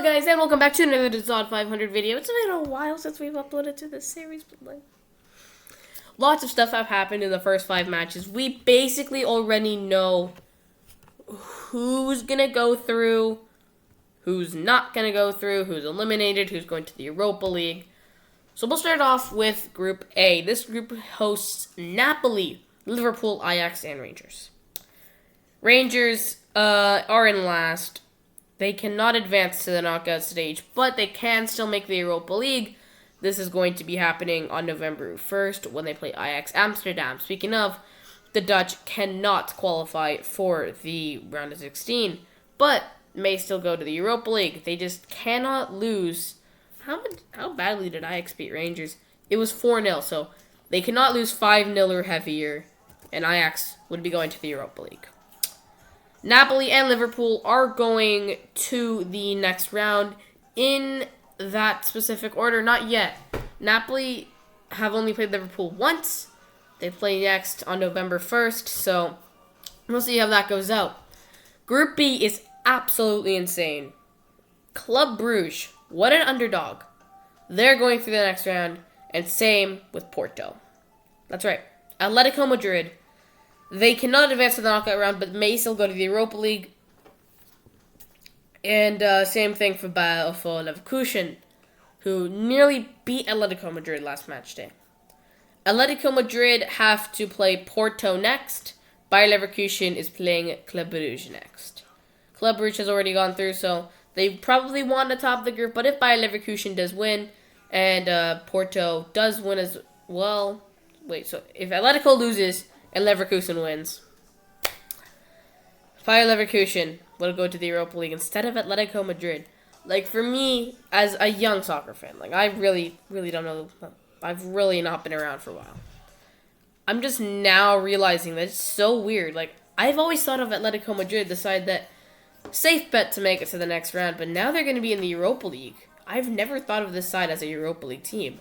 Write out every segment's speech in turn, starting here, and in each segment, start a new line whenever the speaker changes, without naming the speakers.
guys, and welcome back to another Dazod 500 video. It's been a while since we've uploaded to this series, but lots of stuff have happened in the first 5 matches. We basically already know who's gonna go through, who's not gonna go through, who's eliminated, who's going to the Europa League. So we'll start off with Group A. This group hosts Napoli, Liverpool, Ajax, and Rangers. Rangers are in last. They cannot advance to the knockout stage, but they can still make the Europa League. This is going to be happening on November 1st when they play Ajax Amsterdam. Speaking of, the Dutch cannot qualify for the round of 16, but may still go to the Europa League. They just cannot lose. How badly did Ajax beat Rangers? It was 4-0, so they cannot lose 5-0 or heavier, and Ajax would be going to the Europa League. Napoli and Liverpool are going to the next round in that specific order. Not yet. Napoli have only played Liverpool once. They play next on November 1st, so we'll see how that goes out. Group B is absolutely insane. Club Brugge, what an underdog. They're going through the next round, and same with Porto. That's right. Atletico Madrid. They cannot advance to the knockout round, but may still go to the Europa League. And same thing for Bayer Leverkusen, who nearly beat Atletico Madrid last match day. Atletico Madrid have to play Porto next. Bayer Leverkusen is playing Club Brugge next. Club Brugge has already gone through, so they probably want to top the group. But if Bayer Leverkusen does win, and Porto does win as well... Wait, so if Atletico loses... and Leverkusen wins, Bayer Leverkusen will go to the Europa League instead of Atletico Madrid. Like, for me, as a young soccer fan, like, I really don't know. I've really not been around for a while. I'm just now realizing that it's so weird. Like, I've always thought of Atletico Madrid, the side that safe bet to make it to the next round, but now they're going to be in the Europa League. I've never thought of this side as a Europa League team.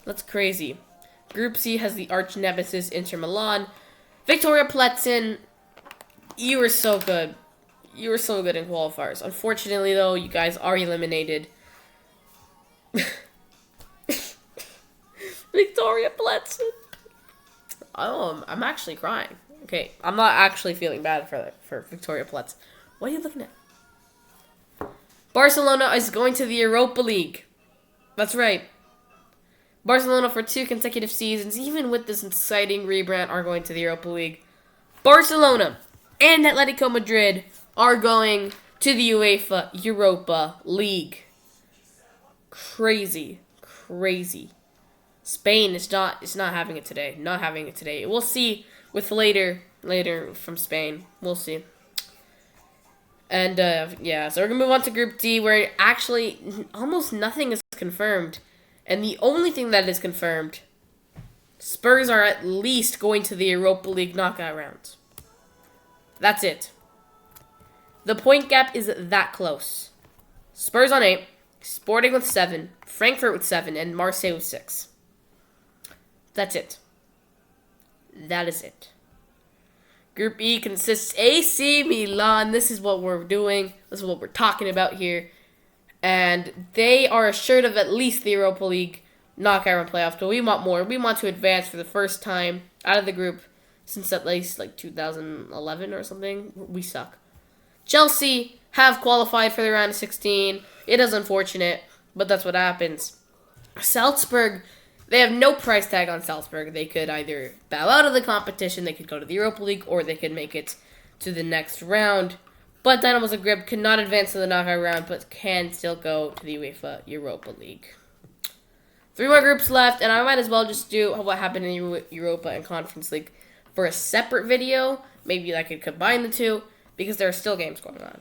That's crazy. Group C has the arch nemesis Inter Milan. Victoria Pletzen, you were so good. You were so good in qualifiers. Unfortunately, though, you guys are eliminated. Victoria Pletzen. Oh, I'm actually crying. Okay, I'm not actually feeling bad for Victoria Pletzen. What are you looking at? Barcelona is going to the Europa League. That's right. Barcelona for 2 consecutive seasons, even with this exciting rebrand, are going to the Europa League. Barcelona and Atletico Madrid are going to the UEFA Europa League. Crazy. Spain is not having it today. Not having it today. We'll see with later from Spain. We'll see. And yeah, so we're gonna move on to Group D, where actually almost nothing is confirmed. And the only thing that is confirmed, Spurs are at least going to the Europa League knockout rounds. That's it. The point gap is that close. Spurs on 8, Sporting with 7, Frankfurt with 7, and Marseille with 6. That's it. That is it. Group E consists AC Milan. This is what we're doing. This is what we're talking about here. And they are assured of at least the Europa League knockout round playoffs. But we want more. We want to advance for the first time out of the group since at least like 2011 or something. We suck. Chelsea have qualified for the round of 16. It is unfortunate, but that's what happens. Salzburg, they have no price tag on Salzburg. They could either bow out of the competition, they could go to the Europa League, or they could make it to the next round. But Dynamo Zagreb cannot advance to the knockout round, but can still go to the UEFA Europa League. 3 more groups left, and I might as well just do what happened in Europa and Conference League for a separate video. Maybe I could combine the two, because there are still games going on.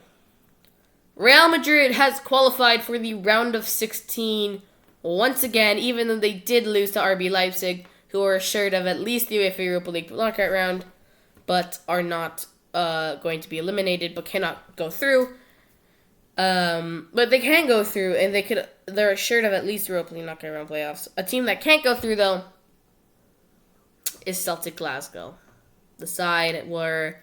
Real Madrid has qualified for the round of 16 once again, even though they did lose to RB Leipzig, who are assured of at least the UEFA Europa League knockout round, but are not going to be eliminated, but cannot go through. But they can go through, and they're assured of at least Europa League knockout round playoffs. A team that can't go through, though, is Celtic Glasgow. The side were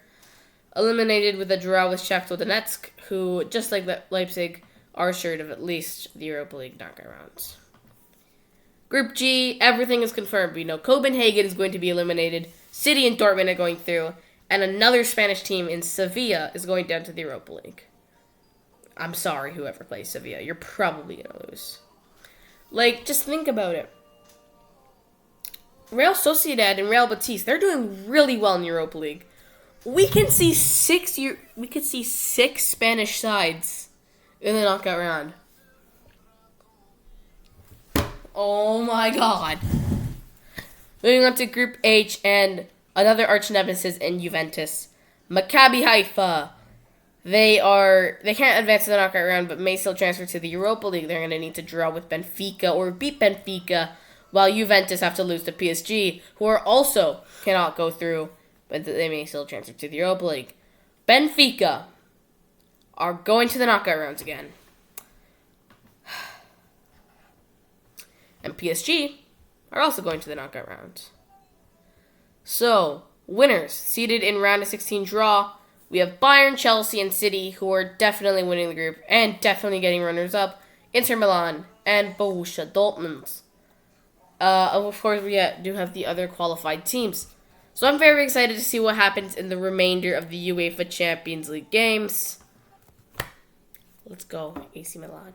eliminated with a draw with Shakhtar Donetsk, who, just like Leipzig, are assured of at least the Europa League knockout rounds. Group G, everything is confirmed. We know Copenhagen is going to be eliminated, City and Dortmund are going through, and another Spanish team in Sevilla is going down to the Europa League. I'm sorry, whoever plays Sevilla. You're probably going to lose. Like, just think about it. Real Sociedad and Real Betis, they're doing really well in the Europa League. We can see six Spanish sides in the knockout round. Oh my god. Moving on to Group H and another arch nemesis in Juventus. Maccabi Haifa. They can't advance to the knockout round, but may still transfer to the Europa League. They're going to need to draw with Benfica or beat Benfica, while Juventus have to lose to PSG, who are also cannot go through, but they may still transfer to the Europa League. Benfica are going to the knockout rounds again. And PSG are also going to the knockout rounds. So, winners seeded in round of 16 draw. We have Bayern, Chelsea, and City, who are definitely winning the group and definitely getting runners-up. Inter Milan and Borussia Dortmund. Of course, we do have the other qualified teams. So I'm very excited to see what happens in the remainder of the UEFA Champions League games. Let's go, AC Milan.